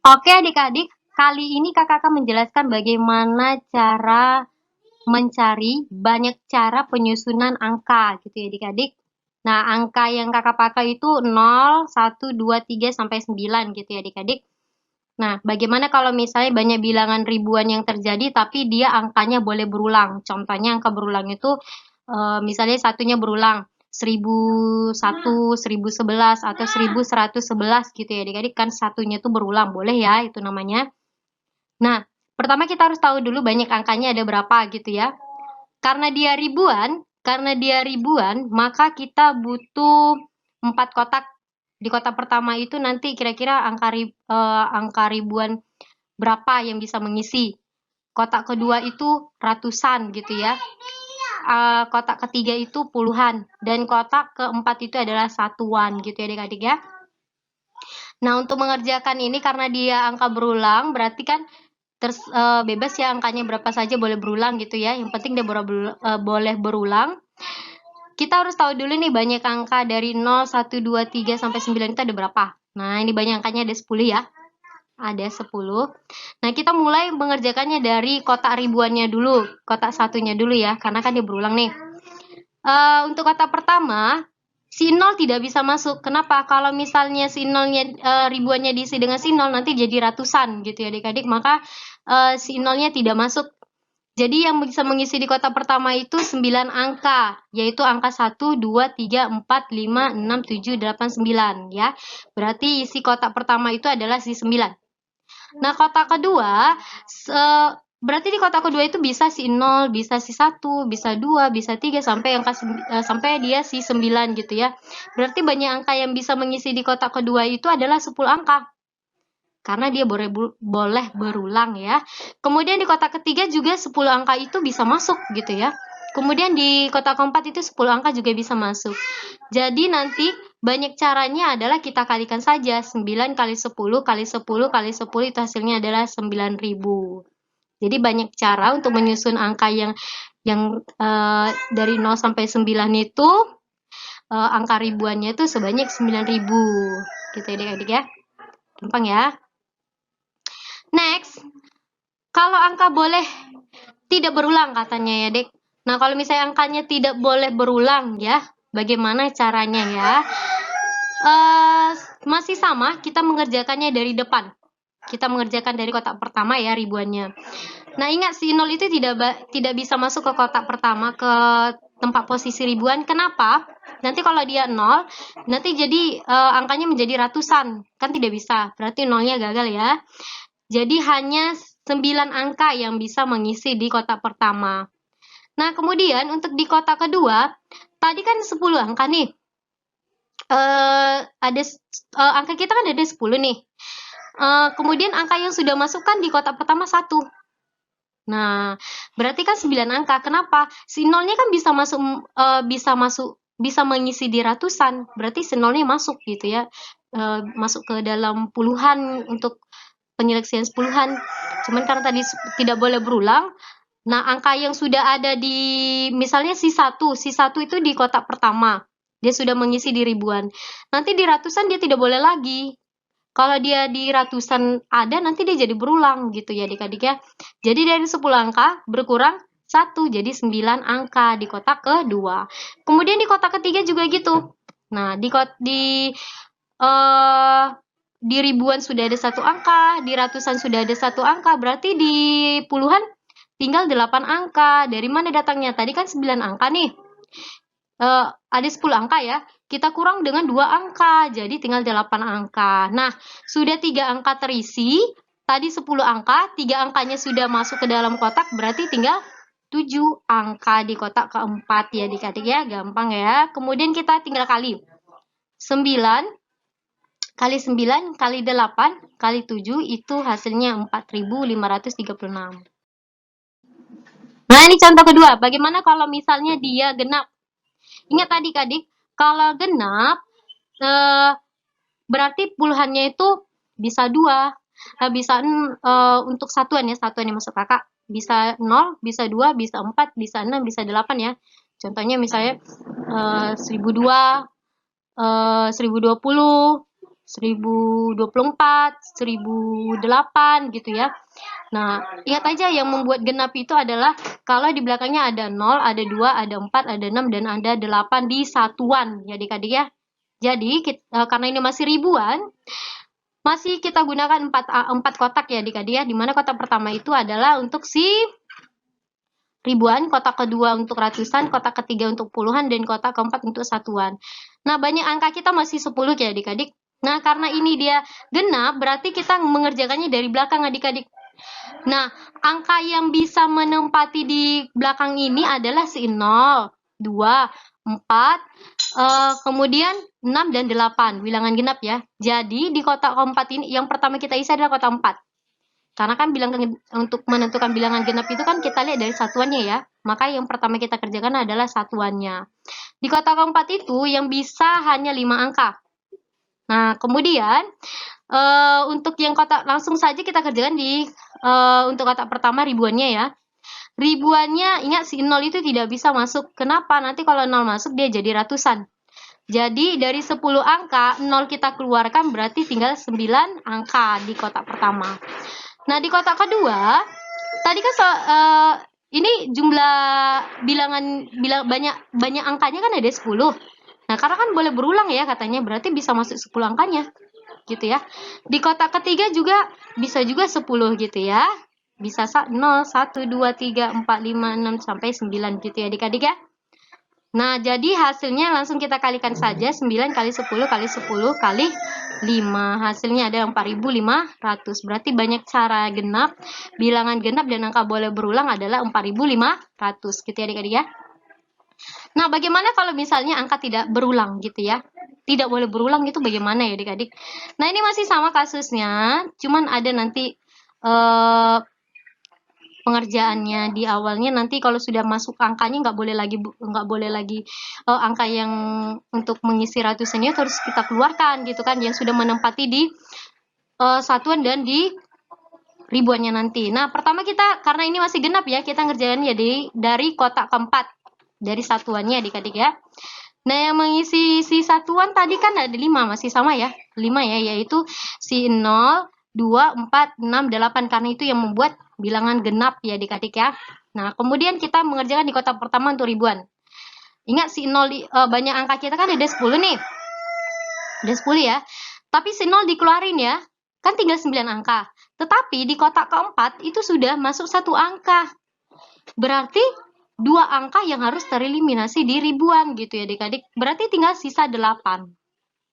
Oke adik-adik, kali ini kakak akan menjelaskan bagaimana cara mencari banyak cara penyusunan angka gitu ya adik-adik. Nah, angka yang kakak pakai itu 0, 1, 2, 3, sampai 9 gitu ya adik-adik. Nah, bagaimana kalau misalnya banyak bilangan ribuan yang terjadi tapi dia angkanya boleh berulang. Contohnya angka berulang itu misalnya satunya berulang 1001, 1011 atau 1111 gitu ya adik-adik, kan satunya tuh berulang, boleh ya itu namanya. Nah, pertama kita harus tahu dulu banyak angkanya ada berapa gitu ya. Karena dia ribuan, maka kita butuh 4 kotak. Di kotak pertama itu nanti kira-kira angka ribuan berapa yang bisa mengisi. Kotak kedua itu ratusan gitu ya. Kotak ketiga itu puluhan. Dan kotak keempat itu adalah satuan gitu ya adik-adik ya. Nah, untuk mengerjakan ini karena dia angka berulang, berarti kan bebas ya angkanya berapa saja boleh berulang gitu ya. Yang penting dia boleh berulang. Kita harus tahu dulu nih banyak angka dari 0, 1, 2, 3, sampai 9 itu ada berapa. Nah, ini banyak angkanya ada 10 ya. Ada 10. Nah, kita mulai mengerjakannya dari kotak ribuannya dulu. Kotak satunya dulu ya, karena kan dia berulang nih. Untuk kotak pertama, si 0 tidak bisa masuk. Kenapa? Kalau misalnya si 0-nya ribuannya diisi dengan si 0, nanti jadi ratusan gitu ya adik-adik. Maka si 0-nya tidak masuk. Jadi yang bisa mengisi di kotak pertama itu 9 angka, yaitu angka 1, 2, 3, 4, 5, 6, 7, 8, 9 ya. Berarti isi kotak pertama itu adalah si 9. Nah, kotak kedua, berarti di kotak kedua itu bisa si 0, bisa si 1, bisa 2, bisa 3, sampai dia si 9 gitu ya. Berarti banyak angka yang bisa mengisi di kotak kedua itu adalah 10 angka. Karena dia boleh berulang ya. Kemudian di kotak ketiga juga 10 angka itu bisa masuk gitu ya. Kemudian di kotak keempat itu 10 angka juga bisa masuk. Jadi nanti banyak caranya adalah kita kalikan saja. 9 kali 10 kali 10 kali 10 itu hasilnya adalah 9.000. Jadi banyak cara untuk menyusun angka yang dari 0 sampai 9 itu angka ribuannya itu sebanyak 9.000. Gitu ya adik-adik ya. Gampang ya. Next, kalau angka boleh tidak berulang katanya ya, Dek. Nah, kalau misalnya angkanya tidak boleh berulang ya, bagaimana caranya ya? Masih sama, kita mengerjakannya dari depan. Kita mengerjakan dari kotak pertama ya, ribuannya. Nah, ingat si 0 itu tidak bisa masuk ke kotak pertama, ke tempat posisi ribuan. Kenapa? Nanti kalau dia 0, nanti jadi angkanya menjadi ratusan. Kan tidak bisa, berarti 0-nya gagal ya. Jadi hanya 9 angka yang bisa mengisi di kotak pertama. Nah, kemudian untuk di kotak kedua, tadi kan 10 angka nih. Angka kita kan ada 10 nih. Kemudian angka yang sudah masuk kan di kotak pertama 1. Nah, berarti kan 9 angka. Kenapa? Si 0-nya kan bisa mengisi di ratusan. Berarti si 0-nya masuk gitu ya. Masuk ke dalam puluhan untuk penyeleksian sepuluhan. Cuman karena tadi tidak boleh berulang, nah angka yang sudah ada di misalnya si 1 itu di kotak pertama, dia sudah mengisi di ribuan. Nanti di ratusan dia tidak boleh lagi. Kalau dia di ratusan ada, nanti dia jadi berulang gitu ya adik-adik ya. Jadi dari 10 angka berkurang 1, jadi 9 angka di kotak kedua. Kemudian di kotak ketiga juga gitu. Nah, di ribuan sudah ada 1 angka, di ratusan sudah ada 1 angka, berarti di puluhan tinggal 8 angka. Dari mana datangnya? Tadi kan 9 angka nih. Ada 10 angka ya. Kita kurang dengan 2 angka, jadi tinggal 8 angka. Nah, sudah 3 angka terisi, tadi 10 angka, 3 angkanya sudah masuk ke dalam kotak, berarti tinggal 7 angka di kotak keempat ya adik-adik ya, gampang ya. Kemudian kita tinggal kali. 9 kali 9 kali 8 kali 7 itu hasilnya 4.536. Nah, ini contoh kedua. Bagaimana kalau misalnya dia genap? Ingat tadi adik, kalau genap berarti puluhannya itu bisa 2. Bisa untuk satuan ya masuk kakak. Bisa 0, bisa 2, bisa 4, bisa 6, bisa 8 ya. Contohnya misalnya 1002, 1020, 1024, 1008 gitu ya. Nah, lihat aja yang membuat genap itu adalah kalau di belakangnya ada 0, ada 2, ada 4, ada 6, dan ada 8 di satuan ya adik-adik ya. Jadi, karena ini masih ribuan, masih kita gunakan 4 kotak ya adik-adik ya. Dimana kotak pertama itu adalah untuk si ribuan, kotak kedua untuk ratusan, kotak ketiga untuk puluhan, dan kotak keempat untuk satuan. Nah, banyak angka kita masih 10 ya adik-adik. Nah, karena ini dia genap, berarti kita mengerjakannya dari belakang adik-adik. Nah, angka yang bisa menempati di belakang ini adalah si 0, 2, 4, kemudian 6 dan 8, bilangan genap ya. Jadi, di kotak keempat ini, yang pertama kita isi adalah kotak 4. Karena kan untuk menentukan bilangan genap itu kan kita lihat dari satuannya ya. Maka yang pertama kita kerjakan adalah satuannya. Di kotak keempat itu yang bisa hanya 5 angka. Nah, kemudian untuk yang kotak langsung saja kita kerjakan di untuk kotak pertama ribuannya ya. Ribuannya, ingat si 0 itu tidak bisa masuk. Kenapa? Nanti kalau 0 masuk dia jadi ratusan. Jadi dari 10 angka 0 kita keluarkan berarti tinggal 9 angka di kotak pertama. Nah, di kotak kedua tadi kan ini jumlah banyak angkanya kan ada 10. Nah, karena kan boleh berulang ya katanya, berarti bisa masuk 10 angkanya. Gitu ya. Di kotak ketiga juga bisa juga 10 gitu ya. Bisa 0, 1, 2, 3, 4, 5, 6 sampai 9 gitu ya adik-adik ya. Nah, jadi hasilnya langsung kita kalikan saja. 9 kali 10 kali 10 kali 5. Hasilnya ada 4.500. Berarti banyak cara genap. Bilangan genap dan angka boleh berulang adalah 4.500 gitu ya adik-adik ya. Nah, bagaimana kalau misalnya angka tidak berulang gitu ya? Tidak boleh berulang itu bagaimana ya adik-adik? Nah, ini masih sama kasusnya. Cuman ada nanti pengerjaannya di awalnya. Nanti kalau sudah masuk angkanya nggak boleh lagi angka yang untuk mengisi ratusannya terus kita keluarkan gitu kan, yang sudah menempati di satuan dan di ribuannya nanti. Nah, pertama kita karena ini masih genap ya, kita ngerjain ya dari kotak keempat dari satuannya adik-adik ya. Nah, yang mengisi si satuan tadi kan ada 5, masih sama ya. 5 ya, yaitu si 0, 2, 4, 6, 8, karena itu yang membuat bilangan genap ya adik-adik ya. Nah, kemudian kita mengerjakan di kotak pertama untuk ribuan. Ingat si 0 banyak angka kita kan ada 10 nih. Ada 10 ya. Tapi si 0 dikeluarin ya. Kan tinggal 9 angka. Tetapi di kotak keempat itu sudah masuk 1 angka. Berarti 2 angka yang harus tereliminasi di ribuan gitu ya adik-adik. Berarti tinggal sisa 8.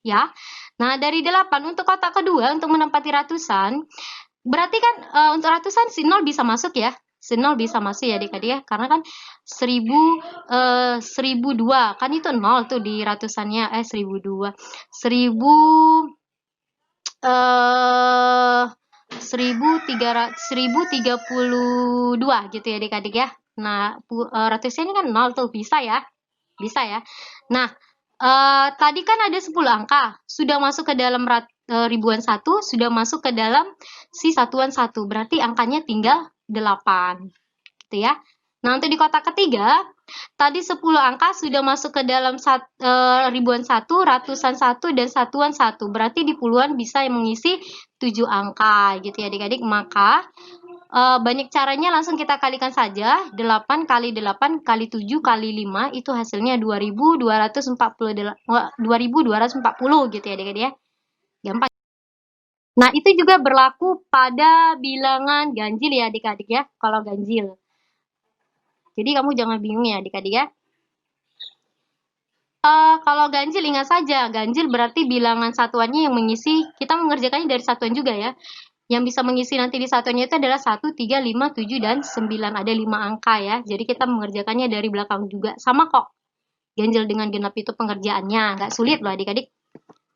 Ya. Nah, dari 8 untuk kotak kedua untuk menempati ratusan, berarti kan untuk ratusan si 0 bisa masuk ya. Si 0 bisa masuk ya adik-adik ya. Karena kan 1002 kan itu 0 tuh di ratusannya. 1002. 1032 gitu ya adik-adik ya. Nah, ratusnya ini kan 0 tuh, bisa ya. Bisa ya. Nah, tadi kan ada 10 angka, sudah masuk ke dalam ribuan 1, sudah masuk ke dalam si satuan 1. Berarti angkanya tinggal 8. Gitu ya. Nah, untuk di kotak ketiga, tadi 10 angka sudah masuk ke dalam ribuan 1, ratusan 1, dan satuan 1. Berarti di puluhan bisa mengisi 7 angka gitu ya adik-adik. Maka banyak caranya, langsung kita kalikan saja. 8 kali 8 kali 7 kali 5 itu hasilnya 2240 gitu ya adik-adik ya. Gampang. Nah, itu juga berlaku pada bilangan ganjil ya adik-adik ya. Kalau ganjil. Jadi kamu jangan bingung ya adik-adik ya. Kalau ganjil ingat saja, ganjil berarti bilangan satuannya yang mengisi, kita mengerjakannya dari satuan juga ya. Yang bisa mengisi nanti di satuannya itu adalah 1, 3, 5, 7, dan 9. Ada 5 angka ya. Jadi kita mengerjakannya dari belakang juga. Sama kok. Ganjil dengan genap itu pengerjaannya. Nggak sulit loh adik-adik.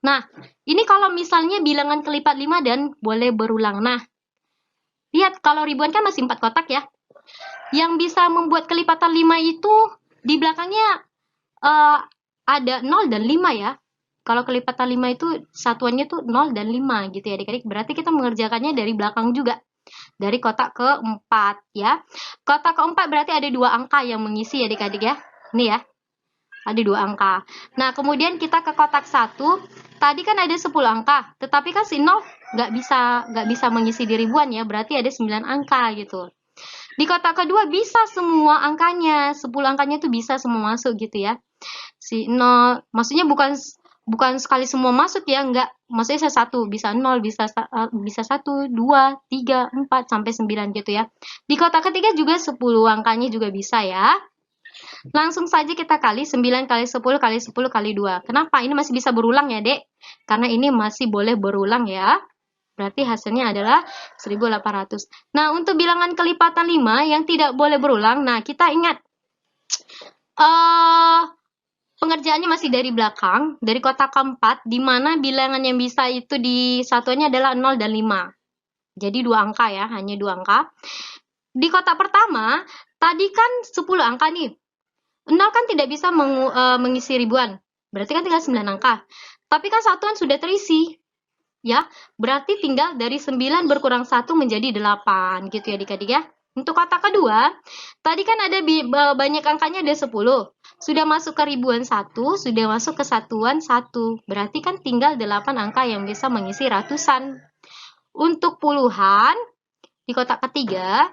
Nah, ini kalau misalnya bilangan kelipat 5 dan boleh berulang. Nah, lihat kalau ribuan kan masih 4 kotak ya. Yang bisa membuat kelipatan 5 itu di belakangnya ada 0 dan 5 ya. Kalau kelipatan 5 itu satuannya tuh 0 dan 5 gitu ya adik-adik. Berarti kita mengerjakannya dari belakang juga. Dari kotak keempat ya. Kotak keempat berarti ada 2 angka yang mengisi ya adik-adik ya. Ini ya. Ada 2 angka. Nah, kemudian kita ke kotak 1. tadi kan ada 10 angka, tetapi kan si 0 nggak bisa mengisi di ribuan ya, berarti ada 9 angka gitu. Di kotak kedua bisa semua angkanya, 10 angkanya tuh bisa semua masuk gitu ya. Si 0, maksudnya bukan sekali semua masuk ya, enggak. Maksudnya satu, bisa 0, bisa 1, 2, 3, 4, sampai 9 gitu ya. Di kotak ketiga juga 10 angkanya juga bisa ya. Langsung saja kita kali 9 kali 10 kali 10 kali 2. Kenapa? Ini masih bisa berulang ya, Dek? Karena ini masih boleh berulang ya. Berarti hasilnya adalah 1800. Nah, untuk bilangan kelipatan 5 yang tidak boleh berulang, nah kita ingat eh pengerjaannya masih dari belakang, dari kotak keempat, di mana bilangan yang bisa itu di satuannya adalah 0 dan 5. Jadi 2 angka ya, hanya 2 angka. Di kotak pertama, tadi kan 10 angka nih. 0 kan tidak bisa mengisi ribuan. Berarti kan tinggal 9 angka. Tapi kan satuan sudah terisi. Ya, berarti tinggal dari 9 berkurang 1 menjadi 8 gitu ya adik-adik ya. Untuk kotak kedua, tadi kan ada banyak angkanya ada 10. Sudah masuk ke ribuan 1, sudah masuk ke satuan 1. Berarti kan tinggal 8 angka yang bisa mengisi ratusan. Untuk puluhan, di kotak ketiga,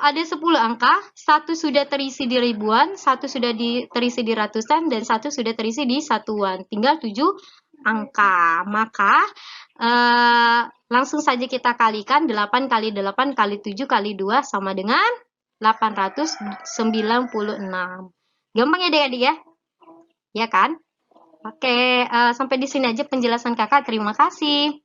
ada 10 angka, satu sudah terisi di ribuan, satu sudah terisi di ratusan, dan satu sudah terisi di satuan. Tinggal 7 angka. Maka langsung saja kita kalikan 8 kali 8 kali 7 kali 2 sama dengan 896. Gampang ya adik-adik ya? Ya kan? Oke, sampai di sini aja penjelasan kakak. Terima kasih.